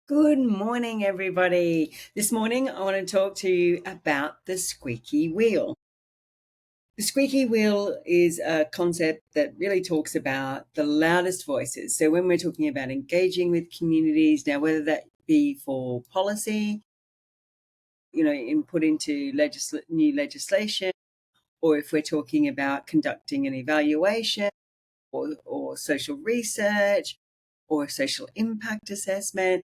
Good morning, everybody. This morning, I want to talk to you about the squeaky wheel. The squeaky wheel is a concept that really talks about the loudest voices. So, when we're talking about engaging with communities, now, whether that be for policy, input into new legislation, or if we're talking about conducting an evaluation or social research or a social impact assessment,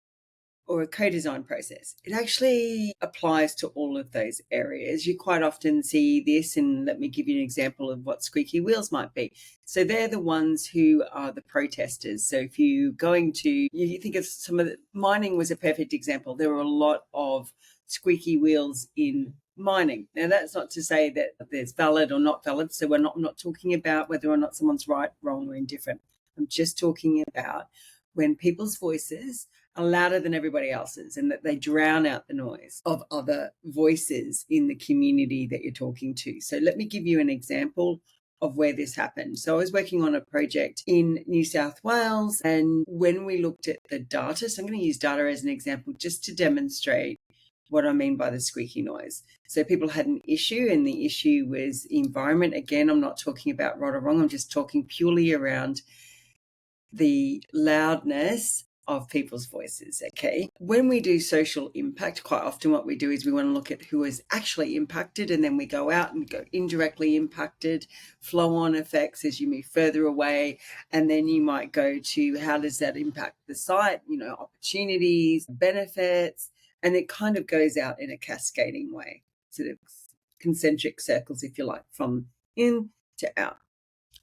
or a co-design process. It actually applies to all of those areas. You quite often see this, and let me give you an example of what squeaky wheels might be. So they're the ones who are the protesters. So if you think of some of the, mining was a perfect example. There were a lot of squeaky wheels in mining. Now that's not to say that there's valid or not valid. So I'm not talking about whether or not someone's right, wrong, or indifferent. I'm just talking about when people's voices are louder than everybody else's and that they drown out the noise of other voices in the community that you're talking to. So let me give you an example of where this happened. So I was working on a project in New South Wales, and when we looked at the data, so I'm going to use data as an example just to demonstrate what I mean by the squeaky noise. So people had an issue, and the issue was environment. Again, I'm not talking about right or wrong. I'm just talking purely around the loudness of people's voices. Okay. When we do social impact, quite often what we do is we want to look at who is actually impacted, and then we go out and go indirectly impacted, flow on effects as you move further away. And then you might go to how does that impact the site, opportunities, benefits, and it kind of goes out in a cascading way, sort of concentric circles, if you like, from in to out.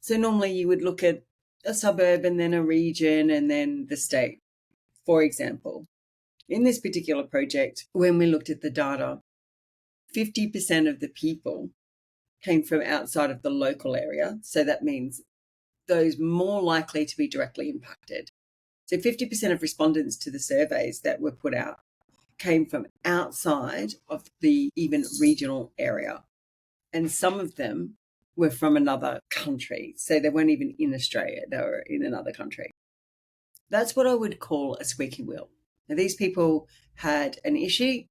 So normally you would look at a suburb and then a region and then the state, for example. In this particular project, when we looked at the data, 50% of the people came from outside of the local area. So that means those more likely to be directly impacted. So 50% of respondents to the surveys that were put out came from outside of the even regional area. And some of them were from another country. So they weren't even in Australia, they were in another country. That's what I would call a squeaky wheel. Now, these people had an issue.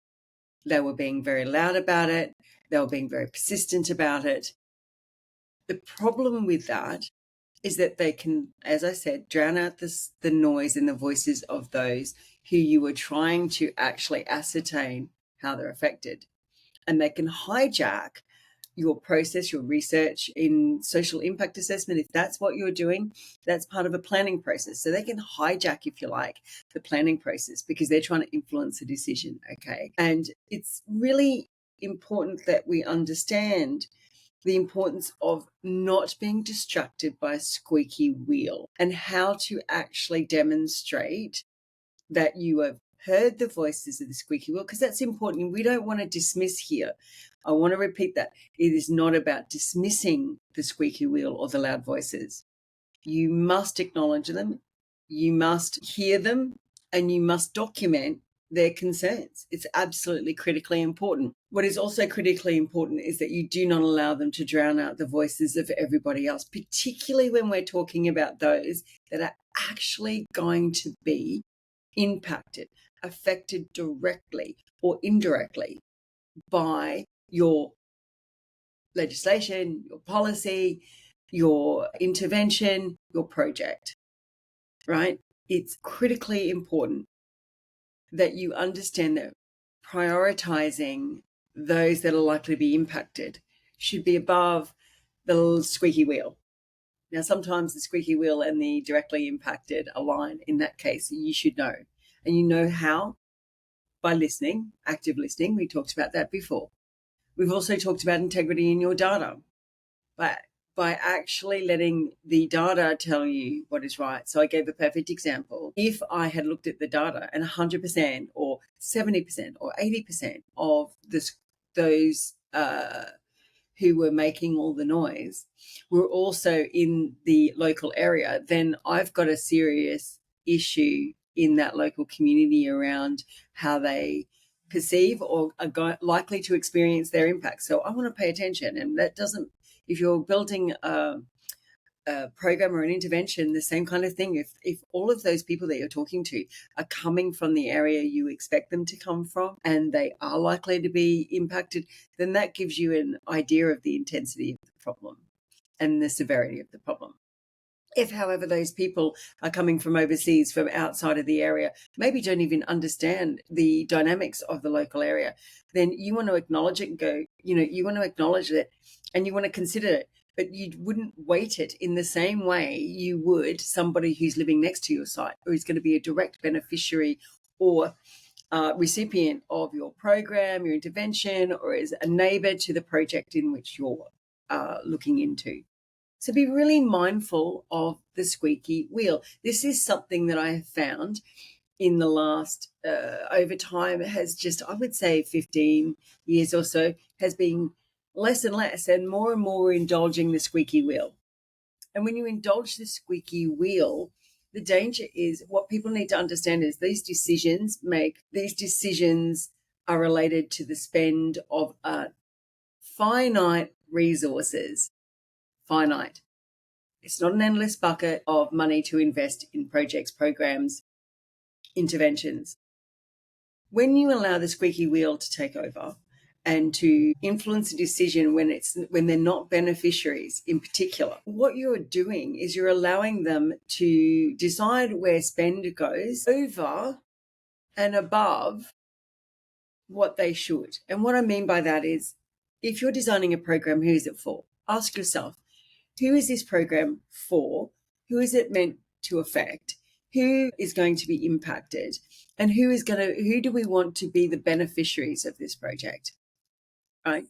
They were being very loud about it. They were being very persistent about it. The problem with that is that they can, as I said, drown out the noise and the voices of those who you were trying to actually ascertain how they're affected. And they can hijack your process, your research in social impact assessment. If that's what you're doing, that's part of a planning process. So they can hijack, if you like, the planning process because they're trying to influence a decision. Okay. And it's really important that we understand the importance of not being distracted by a squeaky wheel and how to actually demonstrate that you have heard the voices of the squeaky wheel, because that's important. We don't want to dismiss here. I want to repeat that. It is not about dismissing the squeaky wheel or the loud voices. You must acknowledge them, you must hear them, and you must document their concerns. It's absolutely critically important. What is also critically important is that you do not allow them to drown out the voices of everybody else, particularly when we're talking about those that are actually going to be impacted, affected directly or indirectly by your legislation, your policy, your intervention, your project, right? It's critically important that you understand that prioritizing those that are likely to be impacted should be above the squeaky wheel. Now, sometimes the squeaky wheel and the directly impacted align. In that case, you should know. And you know how? By listening, active listening. We talked about that before. We've also talked about integrity in your data, but by actually letting the data tell you what is right. So I gave a perfect example. If I had looked at the data and 100% or 70% or 80% of those who were making all the noise were also in the local area, then I've got a serious issue in that local community around how they perceive or are likely to experience their impact. So I want to pay attention. And that doesn't, if you're building a a program or an intervention, the same kind of thing. If all of those people that you're talking to are coming from the area you expect them to come from and they are likely to be impacted, then that gives you an idea of the intensity of the problem and the severity of the problem. If, however, those people are coming from overseas, from outside of the area, maybe don't even understand the dynamics of the local area, then you want to acknowledge it and go, you want to acknowledge it and you want to consider it, but you wouldn't weight it in the same way you would somebody who's living next to your site or who's going to be a direct beneficiary or recipient of your program, your intervention, or is a neighbour to the project in which you're looking into. So be really mindful of the squeaky wheel. This is something that I have found in the last, over time, has just, I would say 15 years or so, has been less and less and more we're indulging the squeaky wheel. And when you indulge the squeaky wheel, the danger is, what people need to understand is these decisions are related to the spend of finite resources. Finite. It's not an endless bucket of money to invest in projects, programs, interventions. When you allow the squeaky wheel to take over and to influence a decision when they're not beneficiaries in particular, what you're doing is you're allowing them to decide where spend goes over and above what they should. And what I mean by that is, if you're designing a program, who is it for? Ask yourself, who is this program for? Who is it meant to affect? Who is going to be impacted? And who do we want to be the beneficiaries of this project? Right?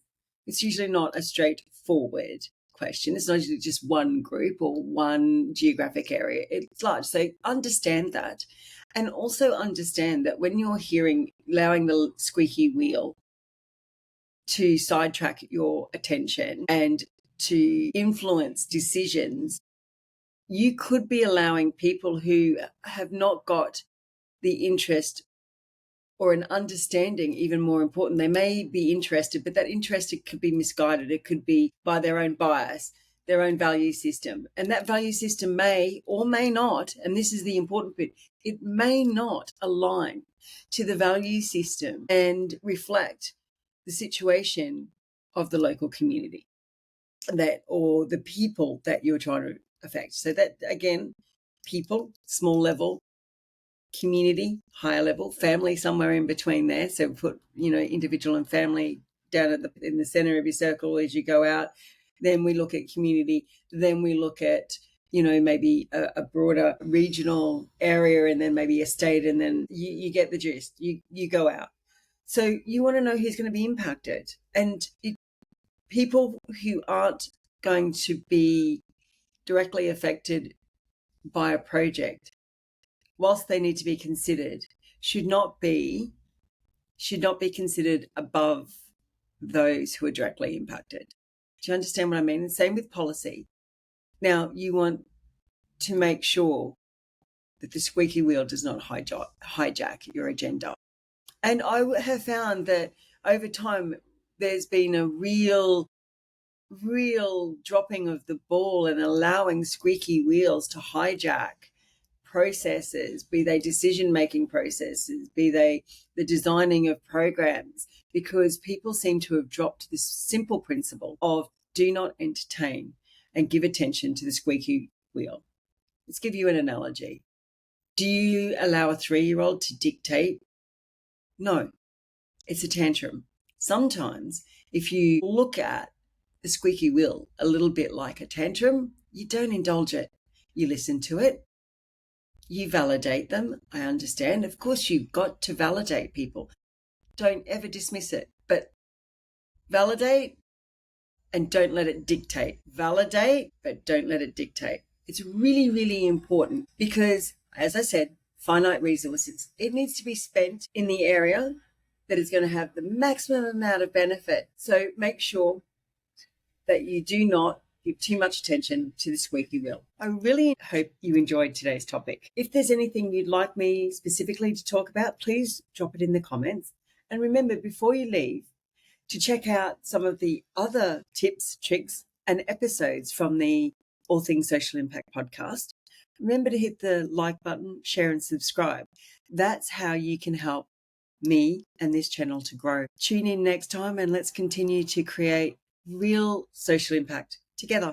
It's usually not a straightforward question. It's not usually just one group or one geographic area. It's large. So understand that. And also understand that when you're allowing the squeaky wheel to sidetrack your attention and to influence decisions, you could be allowing people who have not got the interest or an understanding, even more important. They may be interested, but that interest, it could be misguided. It could be by their own bias, their own value system. And that value system may or may not, and this is the important bit, it may not align to the value system and reflect the situation of the local community or the people that you're trying to affect. So that, again, people, small level, community, higher level, family, somewhere in between there. So put, individual and family down in the center of your circle as you go out. Then we look at community. Then we look at, maybe a broader regional area, and then maybe a state, and then you get the gist. You go out. So you want to know who's going to be impacted. And people who aren't going to be directly affected by a project, whilst they need to be considered, should not be considered above those who are directly impacted. Do you understand what I mean? And same with policy. Now, you want to make sure that the squeaky wheel does not hijack your agenda. And I have found that over time, there's been a real dropping of the ball and allowing squeaky wheels to hijack processes, be they decision-making processes, be they the designing of programs, because people seem to have dropped this simple principle of do not entertain and give attention to the squeaky wheel. Let's give you an analogy. Do you allow a 3-year-old to dictate? No, it's a tantrum. Sometimes if you look at the squeaky wheel a little bit like a tantrum, you don't indulge it. You listen to it. You validate them. I understand. Of course, you've got to validate people. Don't ever dismiss it, but validate and don't let it dictate. Validate, but don't let it dictate. It's really, really important because, as I said, finite resources. It needs to be spent in the area that is going to have the maximum amount of benefit. So make sure that you do not give too much attention to the squeaky wheel. I really hope you enjoyed today's topic. If there's anything you'd like me specifically to talk about, please drop it in the comments. And remember, before you leave, to check out some of the other tips, tricks, and episodes from the All Things Social Impact podcast, remember to hit the like button, share and subscribe. That's how you can help me and this channel to grow. Tune in next time and let's continue to create real social impact together.